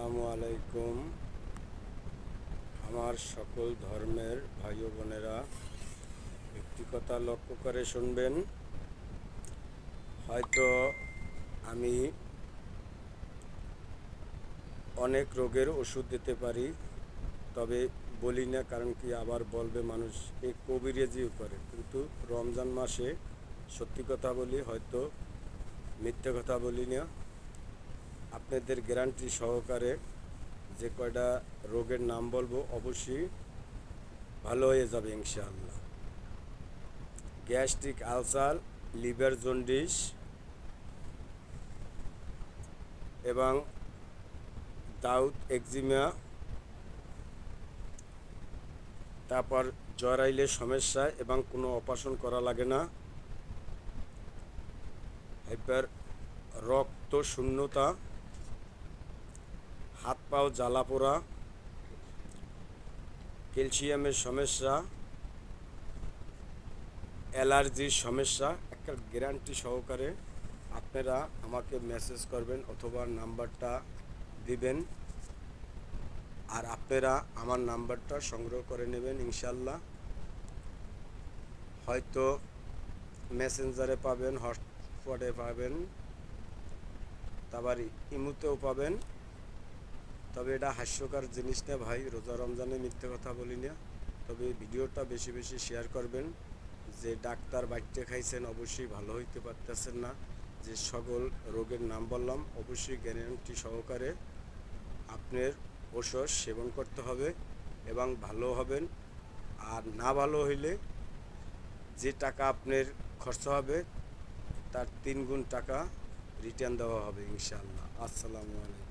আসসালামু আলাইকুম। আমার সকল ধর্মের ভাই ও বোনেরা, একটি কথা লক্ষ্য করে শুনবেন। হয়তো আমি অনেক রোগের ওষুধ দিতে পারি, তবে বলি না, কারণ কি আবার বলবে মানুষ এ কবিরাজিও করে। কিন্তু রমজান মাসে সত্যি কথা বলি, হয়তো মিথ্যে কথা বলি না। আপনাদের গ্যারান্টি সহকারে যে কয়টা রোগের নাম বলবো অবশ্যই ভালো হয়ে যাবে ইনশাআল্লাহ। গ্যাস্ট্রিক আলসার, লিভার জন্ডিস এবং দাউদ একজিমা, তারপর জরাইলের সমস্যা এবং কোনো অপারেশন করা লাগে না। এবার রক্ত শূন্যতা, হাত পাও জ্বালা পোড়া, ক্যালসিয়ামের সমস্যা, অ্যালার্জির সমস্যা, একটা গ্যারান্টি সহকারে আপনারা আমাকে মেসেজ করবেন অথবা নাম্বারটা দিবেন, আর আপনারা আমার নাম্বারটা সংগ্রহ করে নেবেন ইনশাল্লাহ। হয়তো মেসেঞ্জারে পাবেন, হটস্পটে পাবেন, তারপর ইমুতেও পাবেন। তবে এটা হাস্যকর জিনিস না ভাই, রোজা রমজানে মিথ্যে কথা বলি না। তবে ভিডিওটা বেশি বেশি শেয়ার করবেন। যে ডাক্তার বাইটে খাইছেন অবশ্যই ভালো হইতে পারতেছেন না। যে সকল রোগের নাম বললাম অবশ্যই গ্যারান্টি সহকারে আপনার ওষুধ সেবন করতে হবে এবং ভালো হবেন। আর না ভালো হইলে যে টাকা আপনার খরচা হবে তার 3 গুণ টাকা রিটার্ন দেওয়া হবে ইনশাআল্লাহ। আসসালামু আলাইকুম।